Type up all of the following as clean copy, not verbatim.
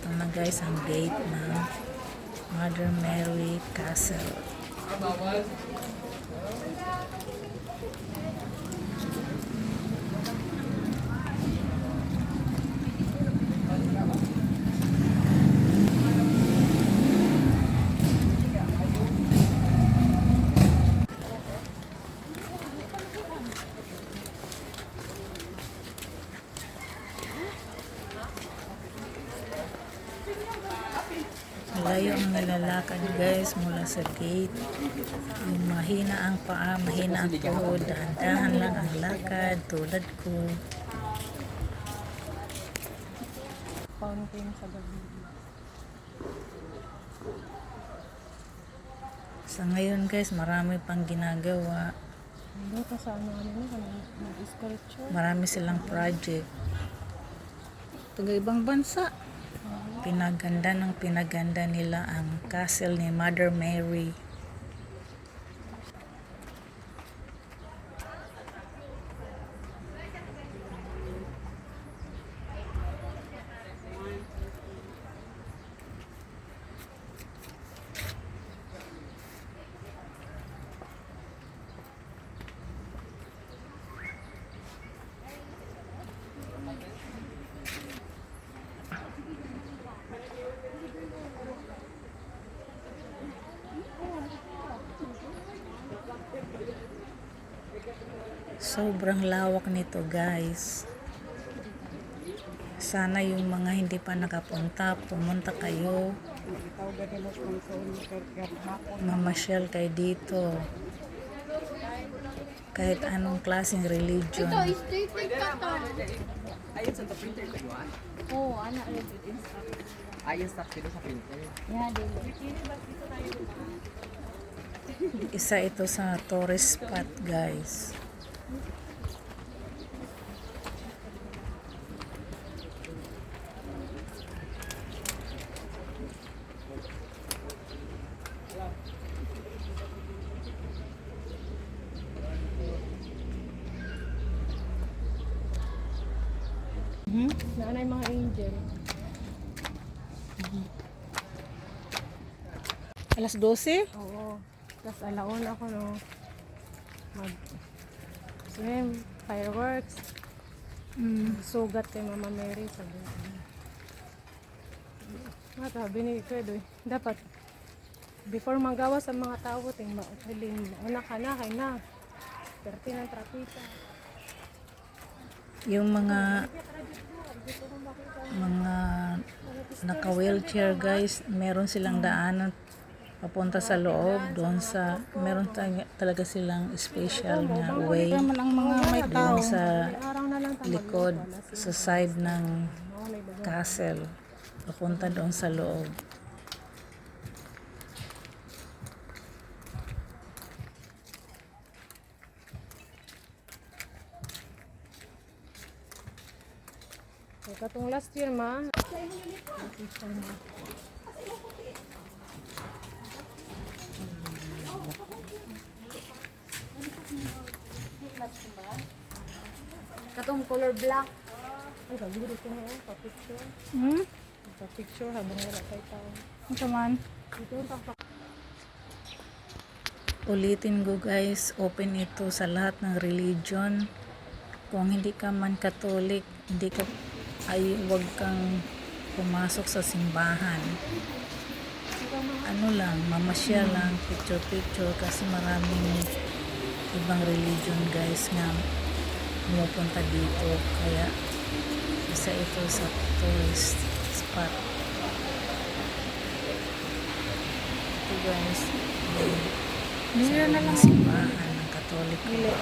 ito na guys ang gate ng Mother Mary Castle. Malayo ang nilalakad guys mula sa gate. Yung mahina ang paa, mahina ang tuhod, dahan-dahan lang ang lakad tulad ko. Fountain sa gabi. Sa ngayon guys, marami pang ginagawa. Hindi ka sa ano mag-sculpture. Marami silang project. Taga ibang bansa. Pinaganda nila ang castle ni Mother Mary. Sobrang lawak nito guys. Sana yung mga hindi pa nakapunta, pumunta kayo. Mamasyal kayo dito. Kahit anong klaseng religion. Ayun sa printer ko yun. Oo, anak ulit din. Ayun sa dito sa printer. Yeah, dili. Isa ito sa tourist spot guys. Naanay mga angel. Alas 12? Oo. Tapos alaon ako no. Mag swim, fireworks. Sugat kay Mama Mary sabi ko. Sabi ni Kuya, dapat before magawa sa mga tao ting mauliin una ka na kay na. Perti ng trapika. Yung mga naka-wheelchair guys, meron silang daanan papunta sa loob, doon sa meron talaga silang special na way doon sa likod, sa side ng castle, papunta doon sa loob. Katong last year ma. Katong color black. Ay, sabi ko na pa-picture. Pa-picture habang wala tayo tao. Ito man. Ulitin ko guys, open ito sa lahat ng religion. Kung hindi ka man Katolik, hindi ka huwag kang pumasok sa simbahan. Ano lang, mamasya lang, picture kasi maraming ibang religion guys nga pumupunta dito, kaya isa ito sa tourist spot. Ito guys, may na lang simbahan ng Katoliko.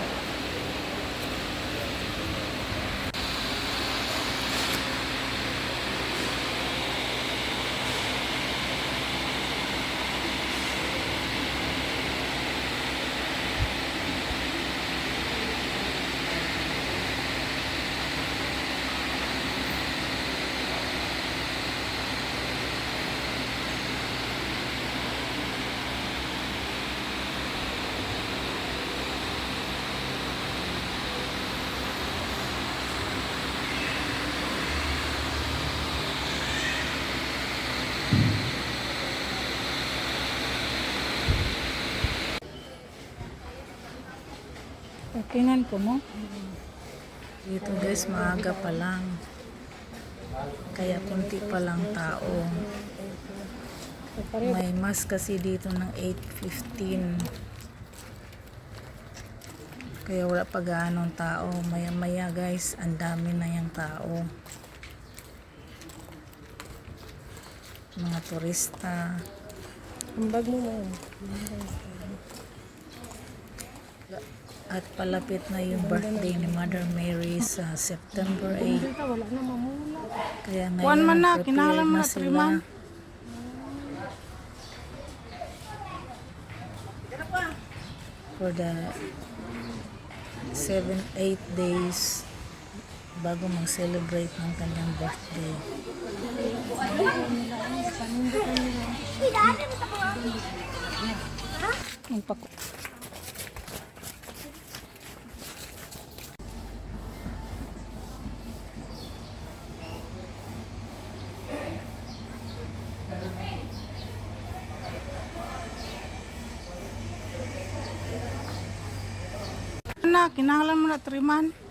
Bookingan ko mo? Dito guys, maaga pa lang. Kaya kunti pa lang tao. May mas kasi dito ng 8:15. Kaya wala pa gaanong tao. Maya maya guys, ang dami na yung tao. Mga turista. Ang bag mo na yun. At palapit na yung birthday ni Mother Mary sa September 8. Dito, wala na mamula. Kaya Kuwan man na, ngayon, kinahalan prepared mo na na, sila Triman. for the 7-8 days bago mag-celebrate ng kanyang birthday. Magpaku- Na, kinahalan mo na, Triman.